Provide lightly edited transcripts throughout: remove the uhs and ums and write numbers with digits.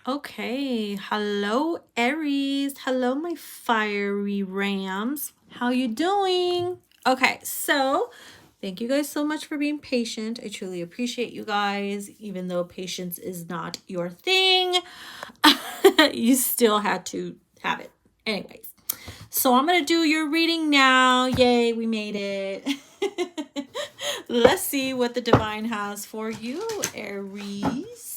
Okay, hello Aries. Hello my fiery rams. How you doing? Okay, so thank you guys so much for being patient. I truly appreciate you guys. Even though patience is not your thing, you still had to have it. Anyways, so I'm gonna do your reading now. Yay, we made it. Let's see what the divine has for you, Aries.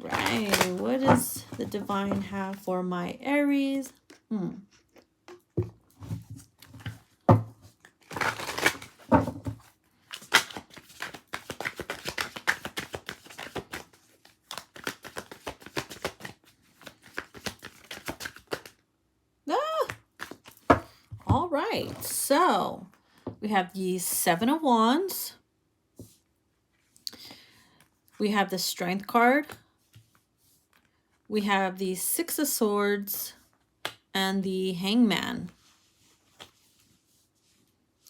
Right, what does the divine have for my Aries? Ah, all right, so we have the Seven of Wands. We have the Strength card. We have the Six of Swords and the Hangman.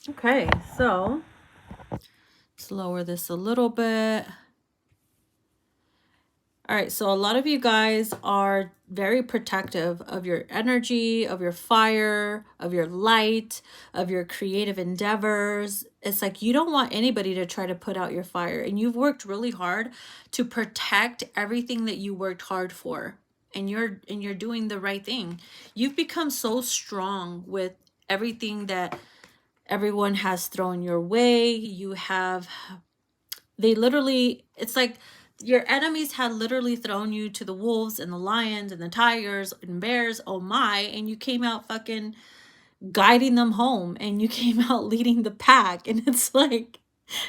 Okay, so let's lower this a little bit. All right, so a lot of you guys are very protective of your energy, of your fire, of your light, of your creative endeavors. It's like you don't want anybody to try to put out your fire, and you've worked really hard to protect everything that you worked hard for, and you're doing the right thing. You've become so strong with everything that everyone has thrown your way. They literally, it's like your enemies had literally thrown you to the wolves and the lions and the tigers and bears, oh my, and you came out fucking guiding them home, and you came out leading the pack. And it's like,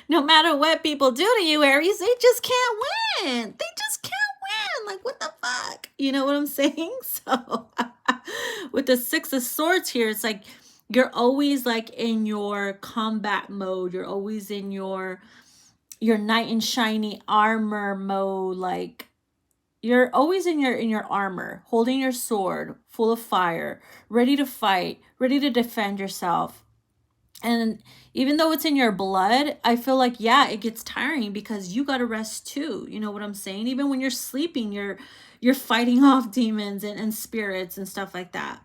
no matter what people do to you, Aries, they just can't win. They just can't win. Like, what the fuck? You know what I'm saying? So with the Six of Swords here, it's like you're always like in your combat mode. You're always in your knight in shiny armor mode. Like, you're always in your armor, holding your sword, full of fire, ready to fight, ready to defend yourself. And even though it's in your blood, I feel like, yeah, it gets tiring because you got to rest too. You know what I'm saying? Even when you're sleeping, you're fighting off demons and spirits and stuff like that.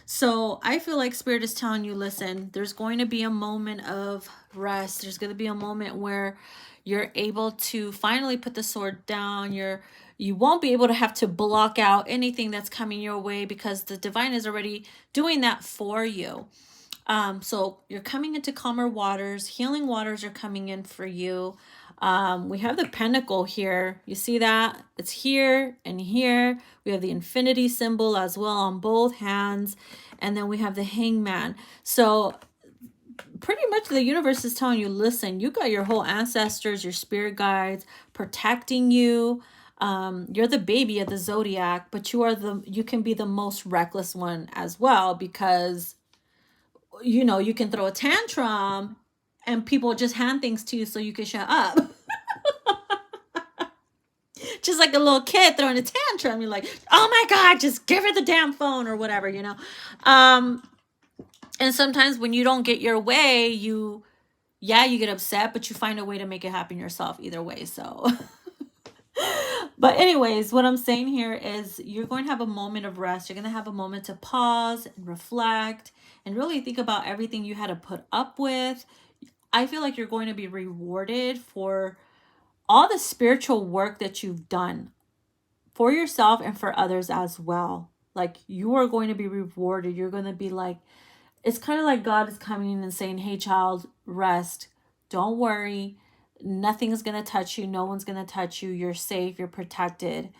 So I feel like Spirit is telling you, listen, there's going to be a moment of rest. There's going to be a moment where you're able to finally put the sword down. You won't be able to have to block out anything that's coming your way because the divine is already doing that for you. So you're coming into calmer waters. Healing waters are coming in for you. We have the pentacle here. You see that? It's here and here. We have the infinity symbol as well on both hands. And then we have the hangman. So pretty much the universe is telling you, listen, you got your whole ancestors, your spirit guides protecting you. You're the baby of the zodiac, but you can be the most reckless one as well, because you can throw a tantrum and people just hand things to you so you can shut up. Just like a little kid throwing a tantrum. You're like, oh my God, just give her the damn phone or whatever, And sometimes when you don't get your way, you get upset, but you find a way to make it happen yourself either way. So, but anyways, what I'm saying here is you're going to have a moment of rest. You're going to have a moment to pause and reflect and really think about everything you had to put up with. I feel like you're going to be rewarded for all the spiritual work that you've done for yourself and for others as well. Like, you are going to be rewarded. You're going to be like, it's kind of like God is coming in and saying, hey, child, rest. Don't worry. Nothing is going to touch you. No one's going to touch you. You're safe. You're protected.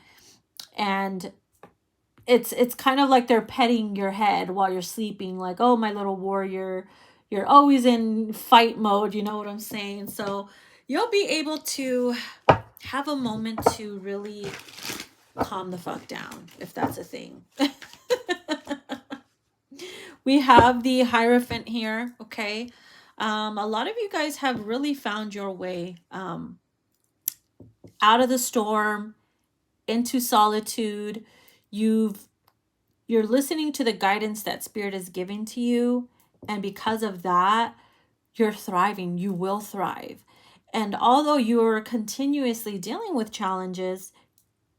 And it's kind of like they're petting your head while you're sleeping. Like, oh, my little warrior, you're always in fight mode. You know what I'm saying? So you'll be able to have a moment to really calm the fuck down, if that's a thing. We have the Hierophant here, okay? A lot of you guys have really found your way out of the storm, into solitude. You're listening to the guidance that Spirit is giving to you, and because of that, you're thriving. You will thrive. And although you're continuously dealing with challenges,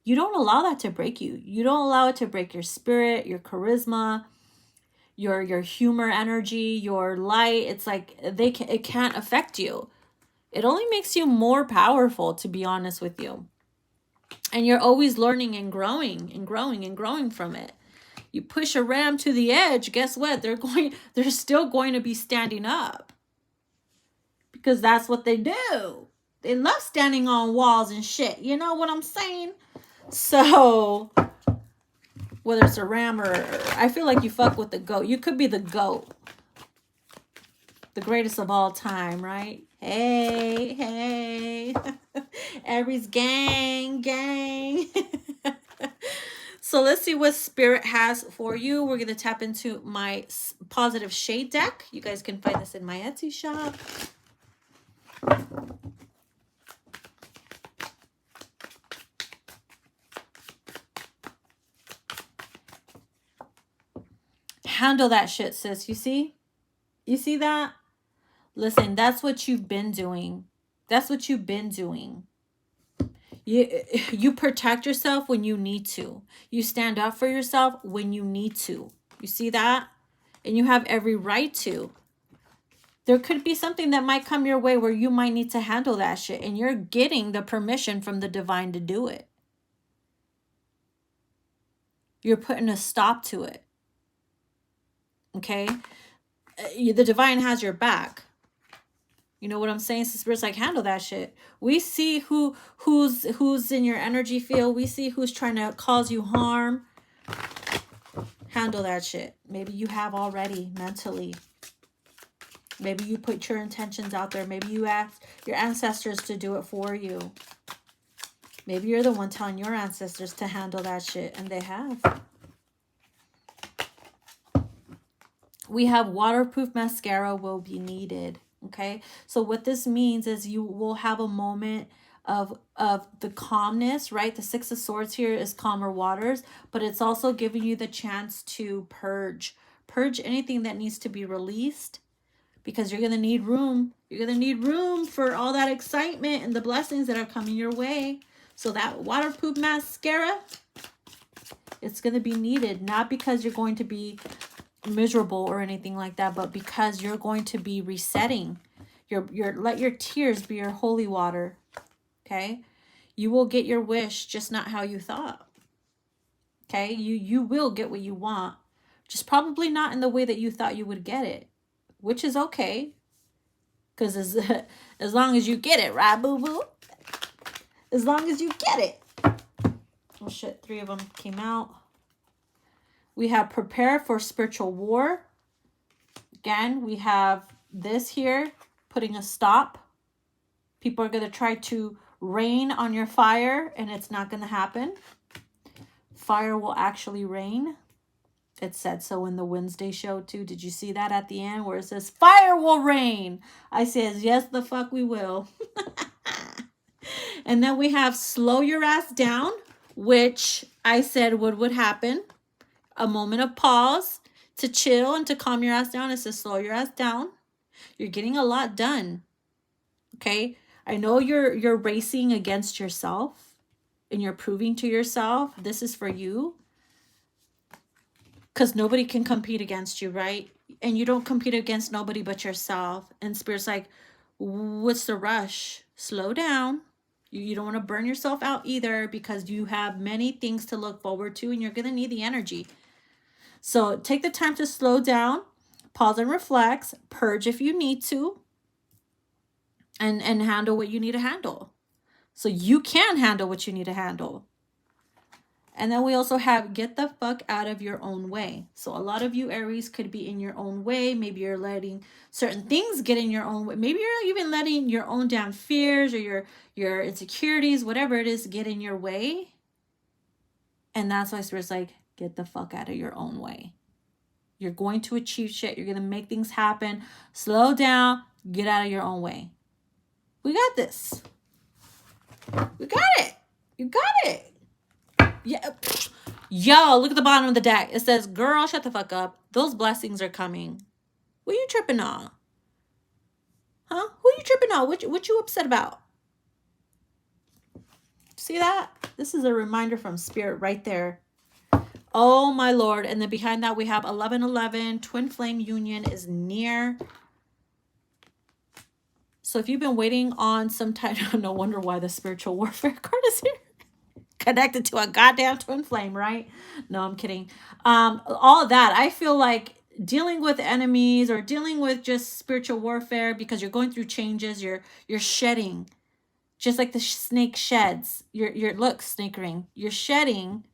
you don't allow that to break you. You don't allow it to break your spirit, your charisma, your humor energy, your light. It's like it can't affect you. It only makes you more powerful, to be honest with you. And you're always learning and growing and growing and growing from it. You push a ram to the edge, guess what? They're still going to be standing up. Because that's what they do. They love standing on walls and shit. You know what I'm saying? So, whether it's a ram or... I feel like you fuck with the goat. You could be the goat. The greatest of all time, right? Hey, hey. Aries gang, gang. So let's see what Spirit has for you. We're going to tap into my positive shade deck. You guys can find this in my Etsy shop. Handle that shit, sis. You see? You see that? Listen, that's what you've been doing. That's what you've been doing. You protect yourself when you need to. You stand up for yourself when you need to. You see that? And you have every right to. There could be something that might come your way where you might need to handle that shit. And you're getting the permission from the divine to do it. You're putting a stop to it. Okay? The divine has your back. You know what I'm saying? So Spirit's like, handle that shit. We see who's in your energy field. We see who's trying to cause you harm. Handle that shit. Maybe you have already mentally. Maybe you put your intentions out there. Maybe you ask your ancestors to do it for you. Maybe you're the one telling your ancestors to handle that shit, and they have. We have waterproof mascara will be needed. Okay, so what this means is you will have a moment of the calmness, right? The Six of Swords here is calmer waters, but it's also giving you the chance to purge anything that needs to be released, because you're gonna need room. You're gonna need room for all that excitement and the blessings that are coming your way. So that waterproof mascara, it's gonna be needed, not because you're going to be miserable or anything like that, but because you're going to be resetting. Let your tears be your holy water. Okay, you will get your wish, just not how you thought. Okay, you will get what you want, just probably not in the way that you thought you would get it, which is okay, because as long as you get it, right, boo boo? As long as you get it. Oh shit, 3 of them came out. We have prepare for spiritual war. Again, we have this here, putting a stop. People are going to try to rain on your fire, and it's not going to happen. Fire will actually rain. It said so in the Wednesday show too. Did you see that at the end where it says fire will rain? I says, yes, the fuck we will. And then we have slow your ass down, which I said would happen. A moment of pause to chill and to calm your ass down. It says slow your ass down. You're getting a lot done. Okay? I know you're racing against yourself and you're proving to yourself this is for you. Because nobody can compete against you, right? And you don't compete against nobody but yourself. And Spirit's like, what's the rush? Slow down. You don't want to burn yourself out either, because you have many things to look forward to and you're going to need the energy. So take the time to slow down, pause and reflect, purge if you need to, and handle what you need to handle. So you can handle what you need to handle. And then we also have get the fuck out of your own way. So a lot of you Aries could be in your own way. Maybe you're letting certain things get in your own way. Maybe you're even letting your own damn fears or your insecurities, whatever it is, get in your way. And that's why Spirit's like, get the fuck out of your own way. You're going to achieve shit. You're going to make things happen. Slow down. Get out of your own way. We got this. We got it. You got it. Yeah. Yo, look at the bottom of the deck. It says, girl, shut the fuck up. Those blessings are coming. What you tripping on? Huh? Who you tripping on? What you upset about? See that? This is a reminder from Spirit right there. Oh my Lord. And then behind that we have 1111. Twin flame union is near. So if you've been waiting on some type, no wonder why the spiritual warfare card is here. Connected to a goddamn twin flame, right? No, I'm kidding. All of that, I feel like dealing with enemies or dealing with just spiritual warfare because you're going through changes, you're shedding, just like the snake sheds. Look, snake ring. You're shedding.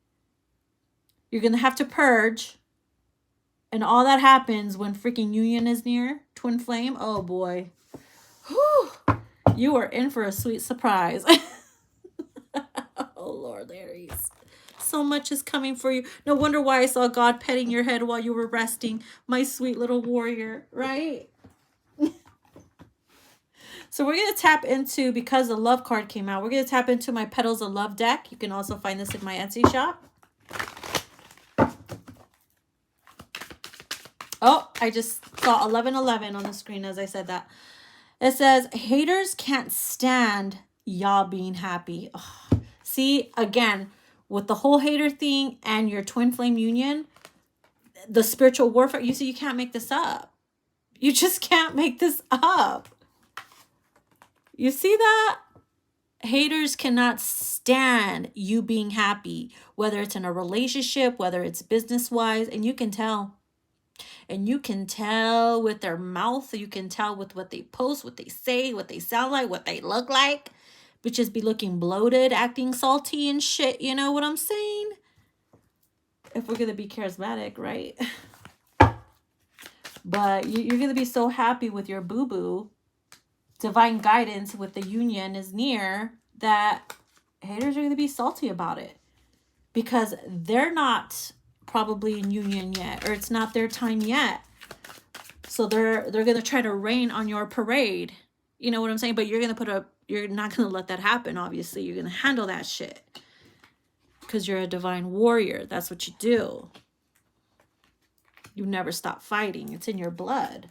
You're gonna have to purge, and all that happens when freaking union is near twin flame. Oh boy, whew. You are in for a sweet surprise. Oh Lord, Aries. So much is coming for you. No wonder why I saw God petting your head while you were resting. My sweet little warrior, right? So we're going to tap into, because the love card came out, we're going to tap into my Petals of Love deck. You can also find this in my Etsy shop. Oh, I just saw 1111 on the screen as I said that. It says, haters can't stand y'all being happy. Oh, see, again, with the whole hater thing and your twin flame union, the spiritual warfare, you see, you can't make this up. You just can't make this up. You see that? Haters cannot stand you being happy, whether it's in a relationship, whether it's business-wise, and you can tell. And you can tell with their mouth, you can tell with what they post, what they say, what they sound like, what they look like. Bitches be looking bloated, acting salty and shit, you know what I'm saying? If we're going to be charismatic, right? But you're going to be so happy with your boo-boo. Divine guidance with the union is near, that haters are going to be salty about it. Because they're not probably in union yet, or it's not their time yet. So they're going to try to rain on your parade. You know what I'm saying? But you're not going to let that happen, obviously. You're going to handle that shit. Because you're a divine warrior. That's what you do. You never stop fighting. It's in your blood.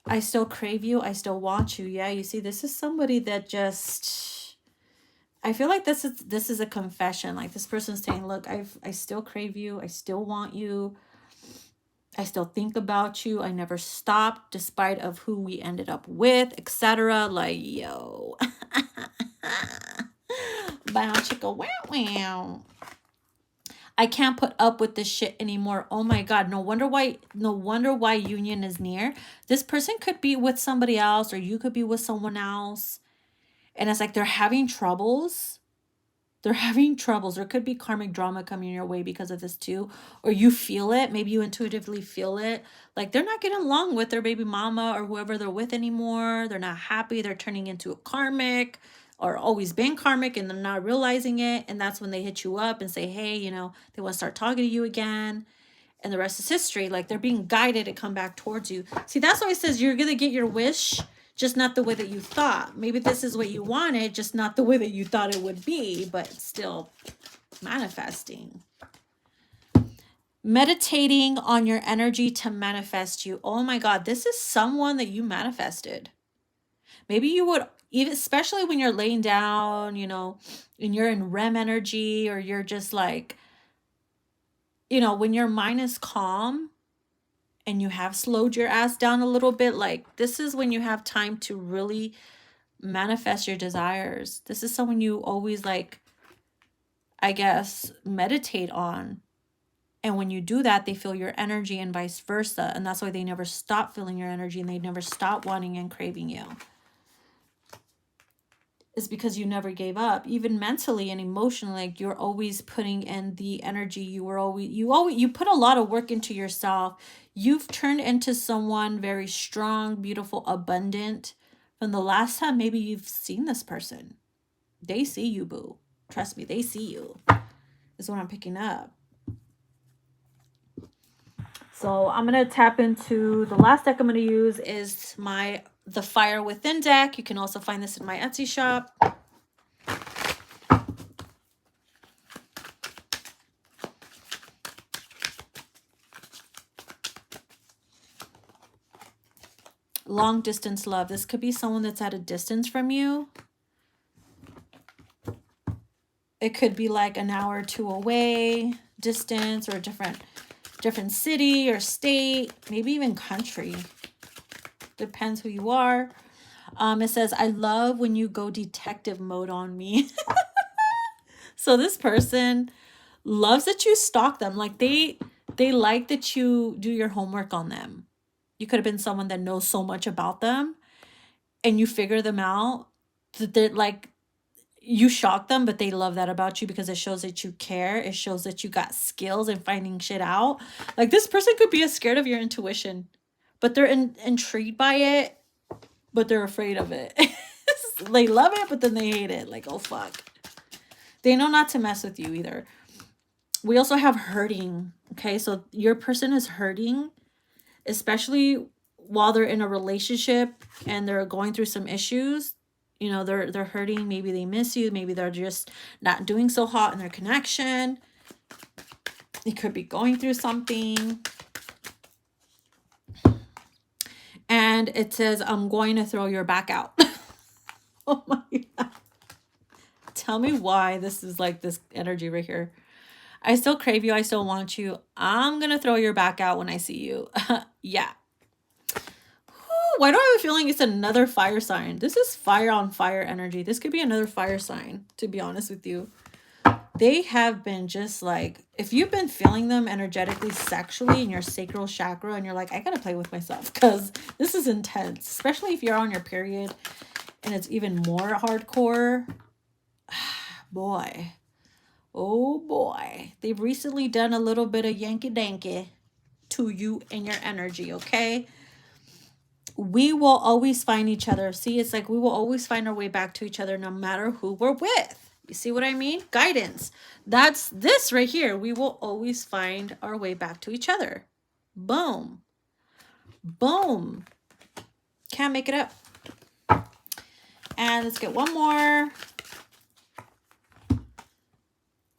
I still crave you. I still want you. Yeah, you see, this is somebody that just... I feel like this is a confession. Like this person's saying, look, I still crave you. I still want you. I still think about you. I never stopped despite of who we ended up with, etc. Like, yo. Bow chicka wow wow. I can't put up with this shit anymore. Oh my God. No wonder why union is near. This person could be with somebody else, or you could be with someone else. And it's like they're having troubles. They're having troubles. There could be karmic drama coming your way because of this too. Or you feel it. Maybe you intuitively feel it. Like they're not getting along with their baby mama or whoever they're with anymore. They're not happy. They're turning into a karmic, or always been karmic, and they're not realizing it. And that's when they hit you up and say, hey, you know, they want to start talking to you again. And the rest is history. Like they're being guided to come back towards you. See, that's why it says you're going to get your wish, just not the way that you thought. Maybe this is what you wanted, just not the way that you thought it would be, but still manifesting. Meditating on your energy to manifest you. Oh my God, this is someone that you manifested. Maybe you would, even especially when you're laying down, you know, and you're in REM energy, or you're just like, you know, when your mind is calm and you have slowed your ass down a little bit, like this is when you have time to really manifest your desires. This is someone you always, like, I guess, meditate on. And when you do that, they feel your energy and vice versa. And that's why they never stop feeling your energy, and they never stop wanting and craving you. It's because you never gave up, even mentally and emotionally. Like you're always putting in the energy. You put a lot of work into yourself. You've turned into someone very strong, beautiful, abundant. From the last time maybe you've seen this person, they see you, boo. Trust me, they see you. Is what I'm picking up. So I'm going to tap into the last deck I'm going to use is the Fire Within deck. You can also find this in my Etsy shop. Long distance love. This could be someone that's at a distance from you. It could be like an hour or two away, distance, or a different city or state, maybe even country. Depends who you are. It says, I love when you go detective mode on me. So this person loves that you stalk them. Like they like that you do your homework on them. You could have been someone that knows so much about them and you figure them out, that they're like, you shock them, but they love that about you because it shows that you care. It shows that you got skills in finding shit out. Like this person could be scared of your intuition, but they're intrigued by it, but they're afraid of it. They love it, but then they hate it. Like, oh fuck. They know not to mess with you either. We also have hurting. Okay, so your person is hurting, especially while they're in a relationship and they're going through some issues. You know, they're hurting. Maybe they miss you. Maybe they're just not doing so hot in their connection. They could be going through something. And it says, I'm going to throw your back out. Oh my God. Tell me why this is like this energy right here. I still crave you. I still want you. I'm going to throw your back out when I see you. Yeah. Why do I have a feeling it's another fire sign? This is fire on fire energy. This could be another fire sign, to be honest with you. They have been just like, if you've been feeling them energetically, sexually in your sacral chakra, and you're like, I got to play with myself because this is intense, especially if you're on your period and it's even more hardcore. Boy. Oh boy. They've recently done a little bit of Yankee Danky to you and your energy, okay? We will always find each other. See, it's like we will always find our way back to each other no matter who we're with. You see what I mean? Guidance. That's this right here. We will always find our way back to each other. Boom. Boom. Can't make it up. And let's get one more.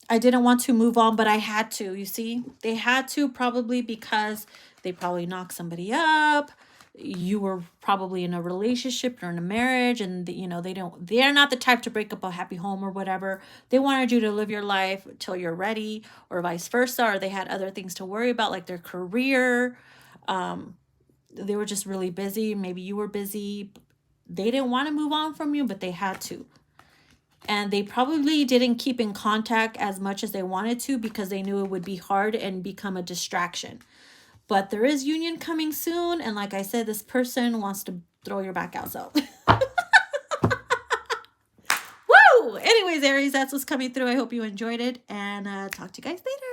I didn't want to move on, but I had to. You see, they had to, probably because they probably knocked somebody up. You were probably in a relationship or in a marriage, and you know, they're not the type to break up a happy home or whatever. They wanted you to live your life till you're ready, or vice versa, or they had other things to worry about, like their career. They were just really busy. Maybe you were busy. They didn't want to move on from you, but they had to. And they probably didn't keep in contact as much as they wanted to because they knew it would be hard and become a distraction. But there is union coming soon. And like I said, this person wants to throw your back out. So, woo! Anyways, Aries, that's what's coming through. I hope you enjoyed it. And talk to you guys later.